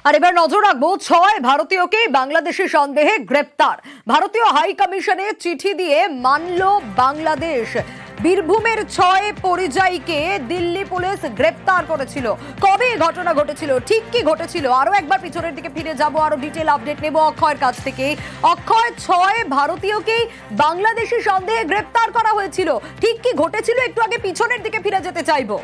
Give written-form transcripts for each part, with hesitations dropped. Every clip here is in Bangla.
আর এবার নজর রাখবো 6 ভারতীয়কে বাংলাদেশি সন্দেহে গ্রেপ্তার। ভারতীয় হাই কমিশনে চিঠি দিয়ে মানল বাংলাদেশ। বীরভূমের 6 পরিযায়ীকে দিল্লি পুলিশ গ্রেপ্তার করেছিল। কবে ঘটনা ঘটেছিল, ঠিক কি ঘটেছিল, আরো একবার পিছনের দিকে ফিরে যাব, আরো ডিটেল আপডেট নেব অক্ষয়ের কাছ থেকে। অক্ষয়, 6 ভারতীয়কেই বাংলাদেশি সন্দেহে গ্রেপ্তার করা হয়েছিল, ঠিক কি ঘটেছিল একটু আগে পিছনের দিকে ফিরে যেতে চাইবো।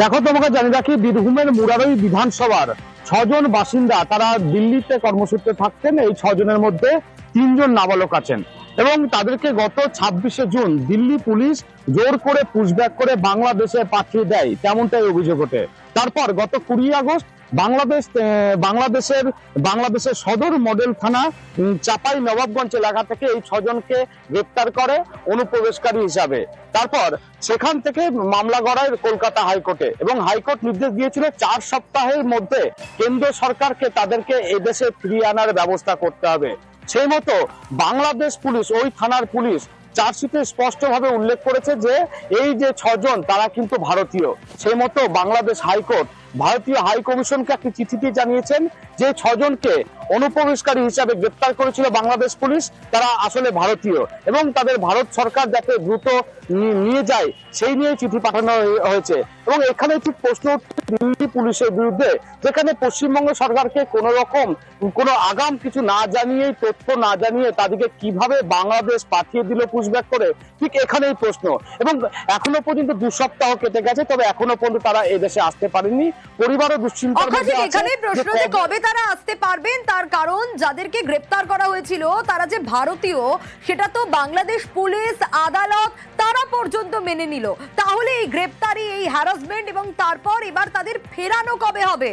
দেখো, তোমাকে জানি রাখি, বীরভূমের মুরারই বিধানসভার 6 জন বাসিন্দা তারা দিল্লিতে কর্মসূত্রে থাকতেন। এই 6 জনের মধ্যে 3 জন নাবালক আছেন এবং তাদেরকে গত 26শে জুন দিল্লি পুলিশ জোর করে পুশব্যাক করে বাংলাদেশে পাঠিয়ে দেয়, তেমনটাই অভিযোগ ওঠে। তারপর গত 20 আগস্ট বাংলাদেশের সদর মডেল থানা চাপাই নবাবগঞ্জ এলাকা থেকে এই 6 জনকে গ্রেপ্তার করে অনুপ্রবেশকারী হিসাবে। তারপর সেখান থেকে মামলা গড়ায় কলকাতা হাইকোর্টে এবং হাইকোর্ট নির্দেশ দিয়েছিল 4 সপ্তাহের মধ্যে কেন্দ্র সরকারকে তাদেরকে এদেশে ফিরিয়ে আনার ব্যবস্থা করতে হবে। সেই মতো বাংলাদেশ পুলিশ, ওই থানার পুলিশ চার্জশিটে স্পষ্টভাবে উল্লেখ করেছে যে এই যে 6 জন তারা কিন্তু ভারতীয়। সেই মতো বাংলাদেশ হাইকোর্ট ভারতীয় হাই কমিশনকে একটি চিঠিতে জানিয়েছেন যে 6 জনকে অনুপ্রবেশকারী হিসাবে গ্রেপ্তার করেছিল বাংলাদেশ পুলিশ, তারা আসলে ভারতীয় এবং তাদের ভারত সরকার যাতে দ্রুত নিয়ে যায় সেই নিয়ে চিঠি পাঠানো হয়েছে। এবং এখানে ঠিক প্রশ্ন উঠছে দিল্লি পুলিশের বিরুদ্ধে, যেখানে পশ্চিমবঙ্গ সরকারকে কোনো আগাম কিছু না জানিয়ে, তথ্য না জানিয়ে তাদেরকে কিভাবে বাংলাদেশ পাঠিয়ে দিল পুশব্যাক করে, ঠিক এখানেই প্রশ্ন। এবং এখনো পর্যন্ত 2 সপ্তাহ কেটে গেছে, তবে এখনো পর্যন্ত তারা এদেশে আসতে পারেনি। পরিবারও দুশ্চিন্তার মধ্যে আছে। এখানে প্রশ্ন যে কবে তারা আসতে পারবেন, তার কারণ যাদেরকে গ্রেপ্তার করা হয়েছিল তারা যে ভারতীয় সেটা তো বাংলাদেশ পুলিশ, আদালত তারা পর্যন্ত মেনে নিল। তাহলে এই গ্রেপ্তারি, এই হ্যারাসমেন্ট এবং তারপর এবার তাদের ফেরানো কবে হবে?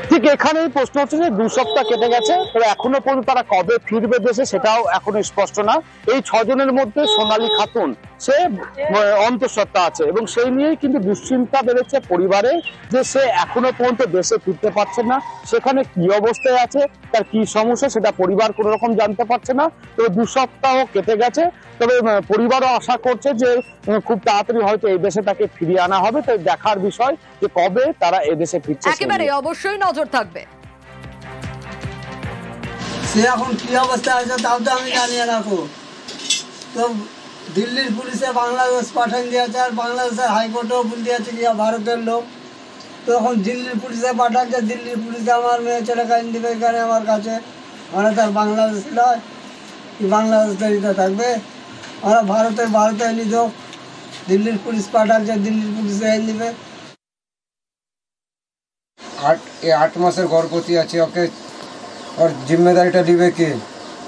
ঠিক এখানেই প্রশ্ন হচ্ছে যে 2 সপ্তাহ কেটে গেছে, তবে এখনো পর্যন্ত তারা কবে ফিরবে দেশে সেটাও এখনো স্পষ্ট না। এই 6 জনের মধ্যে সোনালী খাতুন, সে অন্তঃসত্ত্বা আছে এবং সেই নিয়েই কিন্তু দুশ্চিন্তা বেড়েছে পরিবারে যে সে এখনো পর্যন্ত দেশে ফিরতে পারছে না। সেখানে কি অবস্থায় আছে, তার কি সমস্যা, সেটা পরিবার কোনো রকম জানতে পারছে না। তবে 2 সপ্তাহ কেটে গেছে, তবে পরিবারও আশা করছে যে খুব তাড়াতাড়ি হয়তো এই দেশে তাকে ফিরিয়ে আনা হবে। তাই দেখার বিষয় যে কবে তারা এই দেশে ফিরছে। একেবারে অবশ্যই নজর থাকবে। সে এখন কি অবস্থা আছে তাও তো আমি জানিয়ে রাখো। তো দিল্লির পুলিশে বাংলাদেশ পাঠান দিয়েছে, আর বাংলাদেশের হাইকোর্টেও বলে দিয়েছে কি ভারতের লোক। তো এখন দিল্লির পুলিশে পাঠাচ্ছে, দিল্লির পুলিশে আমার মেয়ে ছেলেকে আইন দিবে এখানে আমার কাছে। আমরা তার বাংলাদেশ নয় কি বাংলাদেশে থাকবে? আমরা ভারতে এনে যাও, দিল্লির পুলিশ পাঠাচ্ছে, দিল্লির পুলিশে আইন দিবে। 8 মাসের গর্ভবতী আছে, ওকে ওর জিম্মেদারিটা নিবে কে?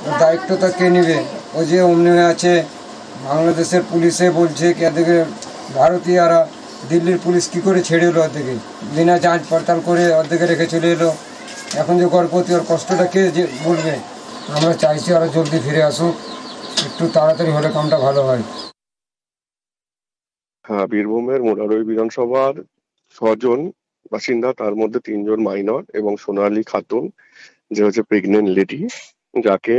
ওর দায়িত্বটা কে নিবে? ও যে অমনি আছে, বাংলাদেশের পুলিশে বলছে কি এদিকে ভারতীয়রা, দিল্লির পুলিশ কি করে ছেড়ে এলো ওদিকে, বিনা যাঁচ পড়তাল করে ওদিকে রেখে চলে এলো। এখন যে গর্ভবতী, ওর কষ্টটা কে যে বলবে? আমরা চাইছি আরও জলদি ফিরে আসুক, একটু তাড়াতাড়ি হলে কামটা ভালো হয়। হ্যাঁ, বীরভূমের মুরারই বিধানসভার 6 জন বাসিন্দা, তার মধ্যে 3 জন মাইনর এবং সোনালী খাতুন যে হচ্ছে প্রেগনেন্ট লেডি, যাকে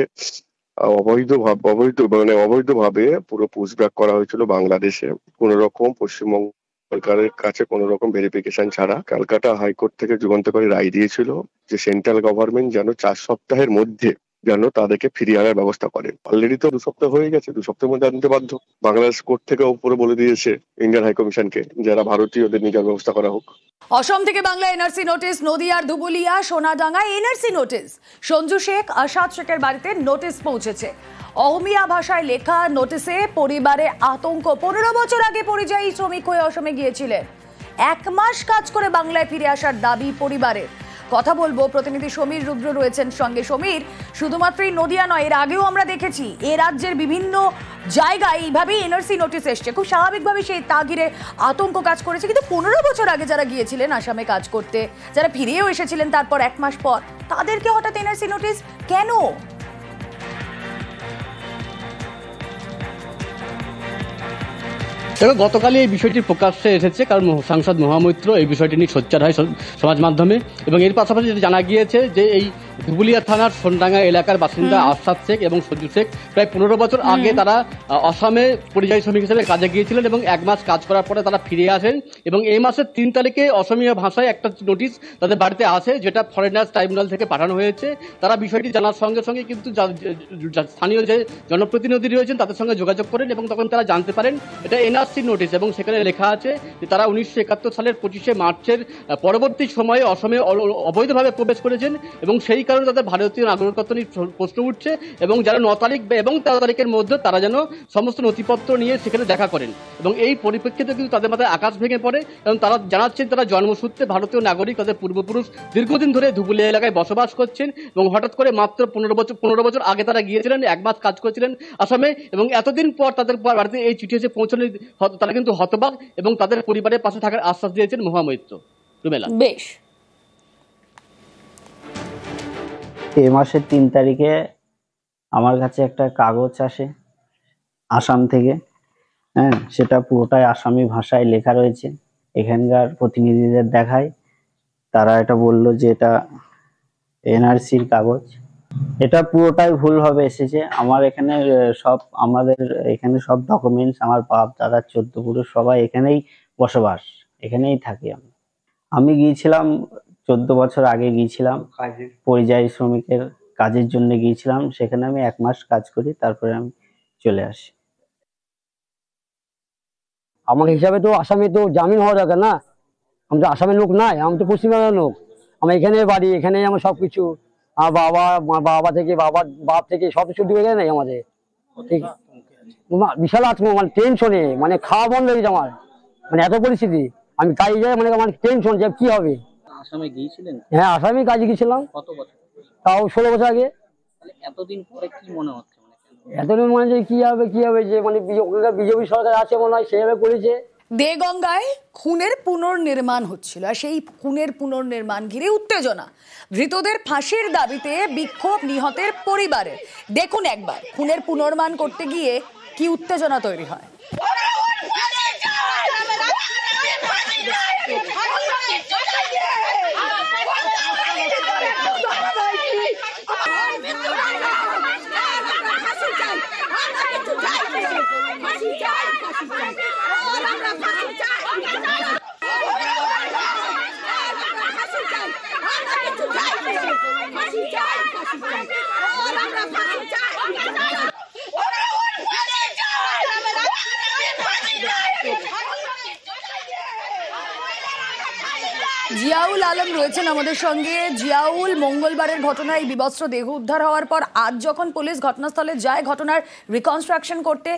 অবৈধভাবে পুরো পুশব্যাক করা হয়েছিল বাংলাদেশে, কোনো রকম পশ্চিমবঙ্গ সরকারের কাছে কোনো রকম ভেরিফিকেশন ছাড়া। ক্যালকাটা হাইকোর্ট থেকে যুগান্তকারী রায় দিয়েছিল যে সেন্ট্রাল গভর্নমেন্ট যেন 4 সপ্তাহের মধ্যে যেন তাদেরকে ফিরিয়ে আনার ব্যবস্থা করে। অলরেডি তো 2 সপ্তাহ হয়ে গেছে, 2 সপ্তাহের মধ্যে আনতে বাধ্য। বাংলাদেশ কোর্ট থেকে উপরে বলে দিয়েছে ইন্ডিয়ান হাই কমিশনকে যারা ভারতীয়দের নিজের ব্যবস্থা করা হোক। অসম থেকে বাংলা এনআরসি নোটিশ, নদিয়ার ধুবুলিয়া সোনাডাঙ্গায় এনআরসি নোটিশ। সঞ্জু শেখ, আসাদ শেখের বাড়িতে নোটিশ পৌঁছেছে। অহমিয়া ভাষায় লেখা নোটিশে পরিবারে আতঙ্ক। 15 বছর আগে পরিযায়ী শ্রমিক হয়ে অসমে গিয়েছিলেন, 1 মাস কাজ করে বাংলায় ফিরে আসার দাবি পরিবারের। কথা বলবো, প্রতিনিধি সমীর রুদ্র রয়েছেন সঙ্গে। সমীর, শুধুমাত্রই নদিয়া নয়, এর আগেও আমরা দেখেছি এ রাজ্যের বিভিন্ন জায়গায় এইভাবেই এনআরসি নোটিশ এসছে। খুব স্বাভাবিকভাবে সেই তাগিরে আতঙ্ক কাজ করেছে, কিন্তু 15 বছর আগে যারা গিয়েছিলেন আসামে কাজ করতে, যারা ফিরেও এসেছিলেন তারপর 1 মাস পর, তাদেরকে হঠাৎ এনআরসি নোটিশ কেন? তবে গতকালই এই বিষয়টি প্রকাশ্যে এসেছে, কারণ সাংসদ মহামৈত্র এই বিষয়টি নিয়ে সোচ্চার হয় সমাজ মাধ্যমে। এবং এর পাশাপাশি যেটা জানা গিয়েছে যে এই ধুবুলিয়া থানার সোনডাঙ্গা এলাকার বাসিন্দা আরশাদ শেখ এবং সঞ্জু শেখ প্রায় 15 বছর আগে তারা আসামে পরিযায়ী শ্রমিক হিসেবে কাজে গিয়েছিলেন এবং 1 মাস কাজ করার পরে তারা ফিরে আসেন এবং এই মাসের 3 তারিখে অসমীয়া ভাষায় একটা নোটিশ তাদের বাড়িতে আসে, যেটা ফরেনার্স ট্রাইব্যুনাল থেকে পাঠানো হয়েছে। তারা বিষয়টি জানার সঙ্গে সঙ্গে কিন্তু স্থানীয় যে জনপ্রতিনিধি রয়েছেন তাদের সঙ্গে যোগাযোগ করেন এবং তখন তারা জানতে পারেন এটা এনআরসি নোটিশ এবং সেখানে লেখা আছে যে তারা 1971 সালের 25শে মার্চের পরবর্তী সময়ে অসমে অবৈধভাবে প্রবেশ করেছেন এবং সেই কারণে তাদের ভারতীয় নাগরিকত্ব নিয়ে প্রশ্ন উঠছে এবং যারা 9 তারিখ এবং 13 তারিখের মধ্যে তারা যেন সমস্ত নথিপত্র নিয়ে সেখানে দেখা করেন এবং এই পরিপ্রেক্ষিতে কিন্তু তাদের মাথায় আকাশ ভেঙে পড়ে এবং তারা জানাচ্ছেন তারা জন্মসূত্রে ভারতীয় নাগরিক, তাদের পূর্বপুরুষ দীর্ঘদিন ধরে ধুবুলিয়া এলাকায় বসবাস করছেন এবং হঠাৎ করে মাত্র 15 বছর আগে তারা গিয়েছিলেন, 1 মাস কাজ করেছিলেন আসামে এবং এতদিন পর তাদের বাড়িতে এই চিঠি এসে পৌঁছানো তারা কিন্তু হতবাক এবং তাদের পরিবারের পাশে থাকার আশ্বাস দিয়েছেন মহামৈত্র। রুমেলা, বেশ। এই মাসের 3 তারিখে আমার কাছে একটা কাগজ আসে আসাম থেকে। হ্যাঁ, সেটা পুরোটাই আসামি ভাষায় লেখা রয়েছে। এখানকার প্রতিনিধিদের দেখায়, তারা এটা বলল যে এটা এনআরসির কাগজ। এটা পুরোটাই ভুলভাবে এসেছে। আমার এখানে আমাদের এখানে সব ডকুমেন্টস, আমার বাপ দাদা 14 পুরুষ সবাই এখানেই বসবাস, এখানেই থাকি। আমি গিয়েছিলাম 14 বছর আগে গিয়েছিলাম পরিযায়ী শ্রমিকের কাজের জন্য গিয়েছিলাম। সেখানে আমি 1 মাস কাজ করি, তারপরে আমি চলে আসি। আমার হিসাবে তো আসামে তো জামিন হওয়া দরকার না। আমি তো আসামের লোক নাই, আমি তো পশ্চিমবাংলার লোক। আমার এখানে বাড়ি, এখানে আমার সবকিছু। আমার বাবা থেকে বাপ থেকে সবকিছু ডুবে গেছে নাই আমাদের। ঠিক বিশাল মানে টেনশনে, মানে খাওয়া বন্ধ হয়ে গেছে আমার, মানে এত পরিস্থিতি। আমি কাজে যাই, মানে আমার টেনশন যে কি হবে। আসামে গিয়েছিলেন? হ্যাঁ, আসামে কাজে গেছিলাম। কত বছর? তাও 16 বছর আগে। এতদিন পরে কি মনে হচ্ছে? এতদিন মনে হচ্ছে কি হবে যে মানে বিজেপি সরকার আছে মনে হয়, সেভাবে করেছে। দেগঙ্গায় খুনের পুনর্নির্মাণ হচ্ছিল আর সেই খুনের পুনর্নির্মাণ ঘিরে উত্তেজনা। ধৃতদের ফাঁসির দাবিতে বিক্ষোভ নিহতের পরিবারে। দেখুন একবার খুনের পুনর্নির্মাণ করতে গিয়ে কি উত্তেজনা তৈরি হয়। জিয়াউল আলম রয়েছেন আমাদের সঙ্গে। জিয়াউল, মঙ্গলবারের ঘটনায় বিবস্ত্র দেহ উদ্ধার হওয়ার পর আজ যখন পুলিশ ঘটনাস্থলে যায় ঘটনার রিকনস্ট্রাকশন করতে,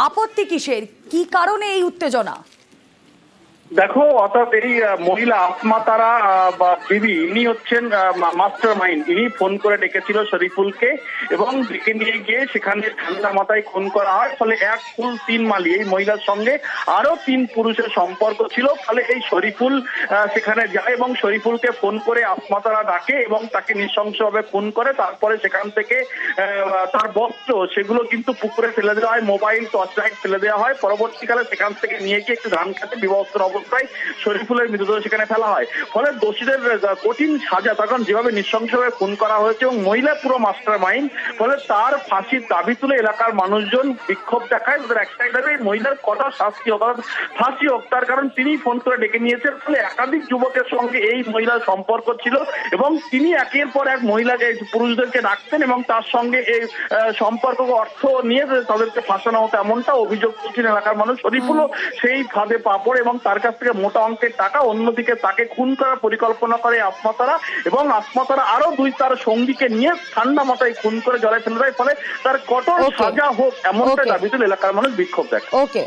আপত্তি কিসের, কি কারণে এই উত্তেজনা? দেখো, অর্থাৎ এই মহিলা আসমা তারা বা বিবি, ইনি হচ্ছেন মাস্টার মাইন্ড। ইনি ফোন করে ডেকেছিল শরীফুলকে এবং ডেকে নিয়ে গিয়ে সেখানে ঠান্ডা মাথায় খুন করা হয়। ফলে 1 ফুল 3 মালি এই মহিলার সঙ্গে আরো 3 পুরুষের সম্পর্ক ছিল। ফলে এই শরীফুল সেখানে যায় এবং শরীফুলকে ফোন করে আসমা তারা ডাকে এবং তাকে নৃশংসভাবে খুন করে। তারপরে সেখান থেকে তার বস্ত্র সেগুলো কিন্তু পুকুরে ফেলে দেওয়া হয়, মোবাইল, টর্চ লাইট ফেলে দেওয়া হয়। পরবর্তীকালে সেখান থেকে নিয়ে গিয়ে একটি ধান খেতে বিবস্ত্র অবস্থায় শরীফুলের মৃতদেহ সেখানে ফেলা হয়। ফলে দোষীদের কঠিন সাজা, তখন যেভাবে নৃশংসভাবে খুন করা হয়েছে এবং মহিলা পুরো মাস্টার মাইন্ড, ফলে তার ফাঁসির দাবি তুলে এলাকার মানুষজন বিক্ষোভ দেখায়। তাদের একটাই দাবি, মহিলার কঠোর শাস্তি হোক, ফাঁসি হোক। তার কারণ তিনি ফোন করে ডেকে নিয়েছেন। ফলে একাধিক যুবকের সঙ্গে এই মহিলার সম্পর্ক ছিল এবং তিনি একের পর এক মহিলাকে, পুরুষদেরকে ডাকতেন এবং তার সঙ্গে এই সম্পর্ক অর্থ নিয়ে তাদেরকে ফাঁসানো হতো, এমনটা অভিযোগ করছেন এলাকার মানুষ। শরীফুলও সেই ফাঁদে পা পড়ে এবং তার কাছ থেকে মোটা অঙ্কের টাকা, অন্যদিকে তাকে খুন করার পরিকল্পনা করে আসমা এবং আসমা আরো 2 তার সঙ্গীকে নিয়ে ঠান্ডা মাথায় খুন করে জলে ফেলে দেয়। ফলে তার কঠোর সাজা হোক, এমনটা দাবি তুলে এলাকার মানুষ বিক্ষোভ দেখে। ওকে,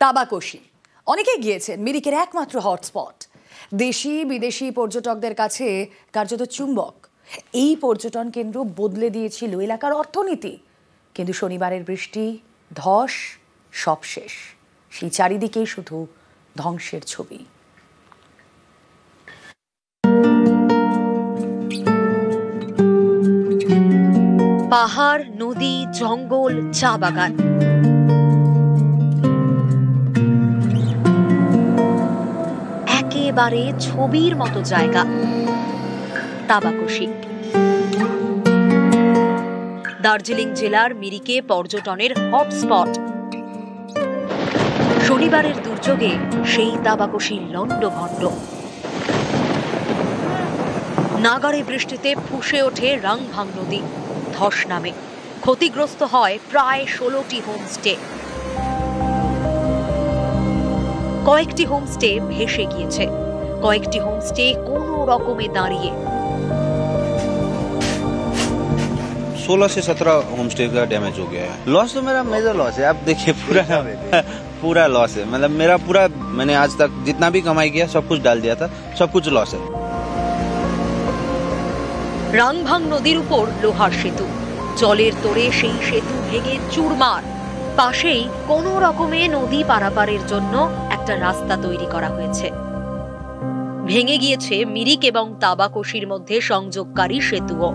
তাবাকশি অনেকেই গিয়েছেন মিরিকের একমাত্র হটস্পট। দেশি বিদেশি পর্যটকদের কাছে কার্যত চুম্বক। এই পর্যটন কেন্দ্র বদলে দিয়েছিল এলাকার অর্থনীতি, কিন্তু শনিবারের বৃষ্টি, ধস, সব শেষ। সেই চারিদিকেই শুধু ধ্বংসের ছবি। পাহাড়, নদী, জঙ্গল, চা বাগান। একেবারে ছবির মতো জায়গা তাবাকোশি। দার্জিলিং জেলার মিরিকে পর্যটনের হটস্পট। শনিবারের দুর্যোগে সেই তাবাকোশি লণ্ডভণ্ড। নাগাড়ে বৃষ্টিতে ফুঁসে ওঠে রাংভাং নদী, ধস নামে। ক্ষতিগ্রস্ত হয় প্রায় 16টি হোমস্টে। কয়েকটি হোমস্টে ভেসে গিয়েছে, কয়েকটি হোমস্টে কোনো রকমে দাঁড়িয়ে। 16 से 17 होम स्टे का डैमेज हो गया है। लॉस तो मेरा मेजर लॉस है। आप देखिए पूरा लॉस है। मतलब मेरा पूरा, मैंने आज तक जितना भी कमाई किया सब कुछ डाल दिया था, सब कुछ लॉस है। রাংভাং নদীর উপর লোহার সেতু, জলের তোড়ে সেই সেতু ভেঙে চুরমার। পাশেই কোনো রকমে নদী পারাপারের জন্য একটা রাস্তা তৈরি করা হয়েছে। ভেঙে গিয়েছে মিরিক এবং তাবাকোশির মধ্যে সংযোগকারী সেতুও।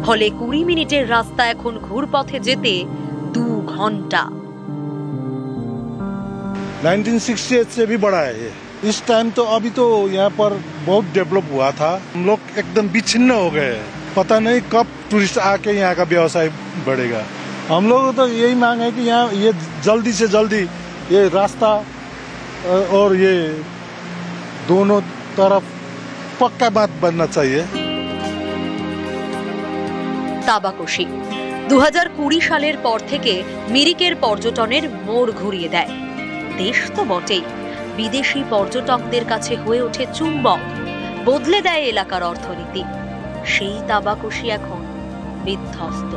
ফলে 20 মিনিটের রাস্তা এখন ঘুরপথে যেতে 2 ঘন্টা। 1968 से भी बड़ा है ये। इस टाइम तो अभी तो यहाँ पर बहुत डेवलप हुआ था। हम लोग एकदम विच्छिन्न हो गए हैं। पता नहीं कब टूरिस्ट आके यहाँ का व्यवसाय बढ़ेगा। हम लोग तो यही मांग है कि यहाँ ये जल्दी से जल्दी ये रास्ता और ये दोनों तरफ पक्का बात बनना चाहिए। তাবাকোশি 2020 সালের পর থেকে মিরিকের পর্যটনের মোড় ঘুরিয়ে দেয়। দেশ তো বটেই, বিদেশি পর্যটকদের কাছে হয়ে ওঠে চুম্বক, বদলে দেয় এলাকার অর্থনীতি। সেই তাবাকোশি এখন বিধ্বস্ত।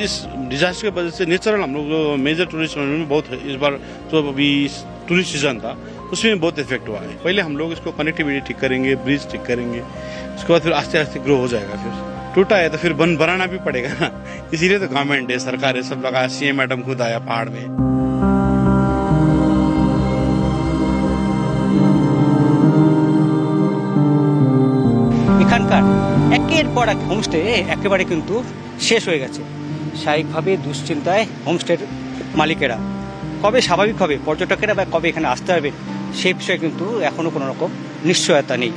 इस डिजास्टर की वजह से नेचुरल हम लोग मेजर टूरिस्ट में बहुत है। इस बार जो अभी टूरिस्ट सीजन था उसमें बहुत इफेक्ट हुआ है। पहले हम लोग इसको कनेक्टिविटी ठीक करेंगे, ब्रिज ठीक करेंगे, उसके बाद फिर आस्ते आस्ते ग्रो हो जाएगा। फिर टूटा है तो फिर बनाना भी पड़ेगा ना। इसीलिए तो गवर्नमेंट है, सरकार है, सब लगा। सीएम मैडम खुद आया पहाड़ में। এখানকার একের পর এক হোমস্টে একেবারে কিন্তু শেষ হয়ে গেছে। স্বাভাবিকভাবে দুশ্চিন্তায় হোমস্টের মালিকেরা কবে স্বাভাবিক হবে, পর্যটকেরা বা কবে এখানে আসতে হবে, সেই বিষয়ে কিন্তু এখনো কোনো রকম নিশ্চয়তা নেই।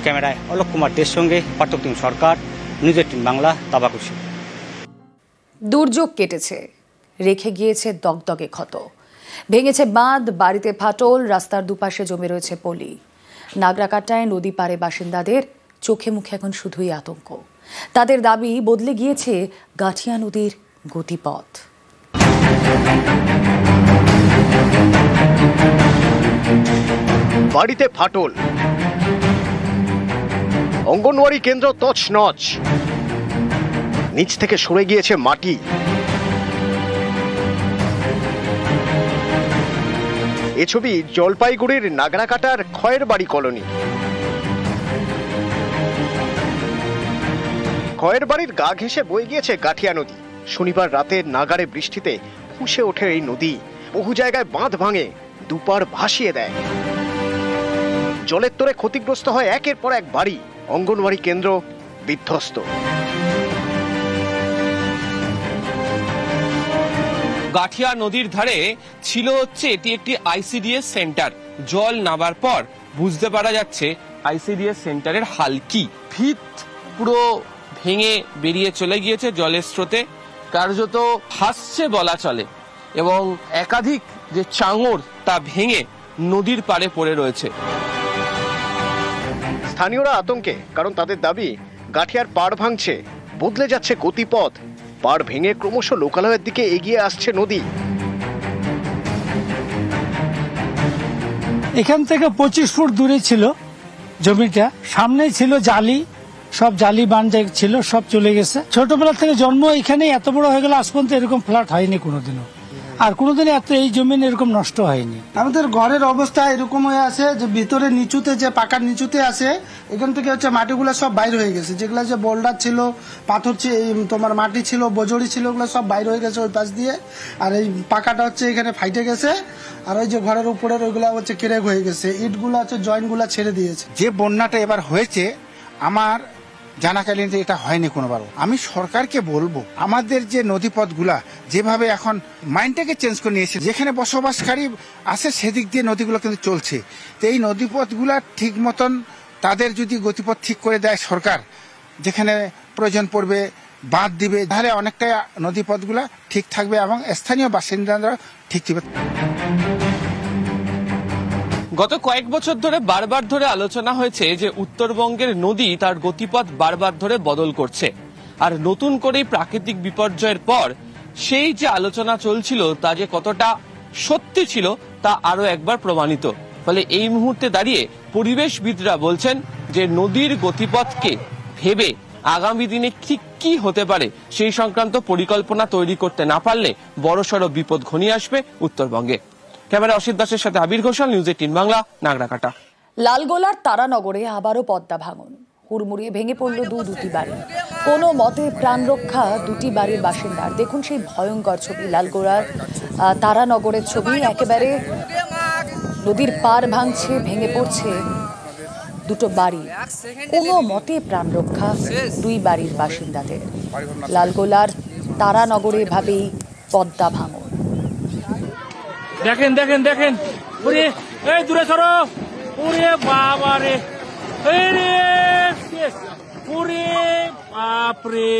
ক্যামেরায় অলোক কুমার দের সঙ্গে পার্থক্যম সরকার, নিউজ 18 বাংলা, তাবাকোশি। দুর্যোগ কেটেছে, রেখে গিয়েছে দগদগে ক্ষত। ভেঙেছে বাঁধ, বাড়িতে ফাটল, রাস্তার দুপাশে জমে রয়েছে পলি। নাগরাকাটায় নদী পারে বাসিন্দাদের চোখে মুখে এখন শুধুই আতঙ্ক। তাদের দাবি, বদলে গিয়েছে গাঠিয়া নদীর গতিপথ। বাড়িতে ফাটল, অঙ্গনওয়াড়ি কেন্দ্র তছনছ, নিচ থেকে সরে গিয়েছে মাটি। এ ছবি জলপাইগুড়ির নাগরাকাটার খয়ের বাড়ি কলোনি। খয়ের বাড়ির গা ঘেঁষে বয়ে গিয়েছে গাঠিয়া নদী। শনিবার রাতে নাগাড়ে বৃষ্টিতে ফুঁসে ওঠে এই নদী। বহু জায়গায় বাঁধ ভাঙে, দুপার ভাসিয়ে দেয়। জলের তোড়ে ক্ষতিগ্রস্ত হয় একের পর এক বাড়ি, অঙ্গনওয়াড়ি কেন্দ্র বিধ্বস্ত। গাঠিয়া নদীর ধারে ছিল হচ্ছে এটি একটি আইসিডিএস সেন্টার। জল নামার পর বুঝতে পারা যাচ্ছে আইসিডিএস সেন্টারের হাল কি। ভিত পুরো ভেঙে বেরিয়ে চলে গিয়েছে জলের স্রোতে, কার্যত ভাসছে বলা চলে, এবং একাধিক যে চাঙড় তা ভেঙে নদীর পাড়ে পড়ে রয়েছে। স্থানীয়রা আতঙ্কে, কারণ তাদের দাবি গাঠিয়ার পাড় ভাঙছে, বদলে যাচ্ছে গতিপথ। পাড় ভেঙে ক্রমশ লোকালয়ের দিকে এগিয়ে আসছে নদী। এখান থেকে 25 ফুট দূরে ছিল জমিটা, সামনেই ছিল জালি, সব জালি বান ছিল, সব চলে গেছে। ছোটবেলা থেকে জন্ম এখানে, এত বড় হয়ে গেল, আজ পর্যন্ত এরকম ফ্ল্যাট হয়নি কোনোদিনও, আর কোনোদিনও এত এই জমিন এরকম নষ্ট হয়নি। আমাদের ঘরের অবস্থা এরকম হয়ে আছে যে ভিতরে নিচুতে, যে পাকার নিচুতে আছে, এখান থেকে হচ্ছে মাটিগুলো সব বাইর হয়ে গেছে। যেগুলা যে বোল্ডার ছিল, পাথর তোমার মাটি ছিল, বজড়ি ছিল, ওগুলো সব বাইর হয়ে গেছে ওই পাশ দিয়ে। আর এই পাকাটা হচ্ছে এখানে ফাইটে গেছে, আর ওই যে ঘরের উপরের ওইগুলা হচ্ছে ক্রেক হয়ে গেছে, ইটগুলো হচ্ছে জয়েন্ট গুলা ছেড়ে দিয়েছে। যে বন্যাটা এবার হয়েছে, আমার জানাকালীন এটা হয়নি কোনোবারও। আমি সরকারকে বলবো আমাদের যে নদীপথগুলা যেভাবে এখন মাইন্ডটাকে চেঞ্জ করে নিয়েছে, যেখানে বসবাসকারী আছে সেদিক দিয়ে নদীগুলো কিন্তু চলছে, তো এই নদীপথগুলা ঠিক মতন তাদের যদি গতিপথ ঠিক করে দেয় সরকার, যেখানে প্রয়োজন পড়বে বাঁধ দিবে, তাহলে অনেকটা নদীপথগুলা ঠিক থাকবে এবং স্থানীয় বাসিন্দারা ঠিক থাকবে। গত কয়েক বছর ধরে বারবার ধরে আলোচনা হয়েছে যে উত্তরবঙ্গের নদী তার গতিপথ বারবার ধরে বদল করছে, আর নতুন করে প্রাকৃতিক বিপর্যয়ের পর সেই যে আলোচনা চলছিল তা যে কতটা সত্যি ছিল তা আরো একবার প্রমাণিত। ফলে এই মুহূর্তে দাঁড়িয়ে পরিবেশবিদরা বলছেন যে নদীর গতিপথকে ভেবে আগামী দিনে ঠিক কি হতে পারে সেই সংক্রান্ত পরিকল্পনা তৈরি করতে না পারলে বড়সড় বিপদ ঘনিয়ে আসবে উত্তরবঙ্গে। ক্যামেরা অসিত দাসের সাথে আবির ঘোষাল, নিউজ 18 বাংলা, নাগরাকাটা। লালগোলার তারানগরে আবারও পদ্মা ভাঙন, হুড়মুড়িয়ে ভেঙে পড়ল দুটি বাড়ি। কোনো মতে প্রাণ রক্ষা দুটি বাড়ির বাসিন্দার। দেখুন সেই ভয়ঙ্কর ছবি, লালগোলার তারানগরের ছবি। একেবারে নদীর পার ভাঙছে, ভেঙে পড়ছে দুটো বাড়ি। কোনো মতে প্রাণ রক্ষা দুই বাড়ির বাসিন্দাদের। লালগোলার তারানগরে ভাবেই পদ্মা ভাঙন। দেখেন দেখেন দেখেন, ওরে এই দূরে সরো, ওরে বাবা রে, ওরে বাপ রে।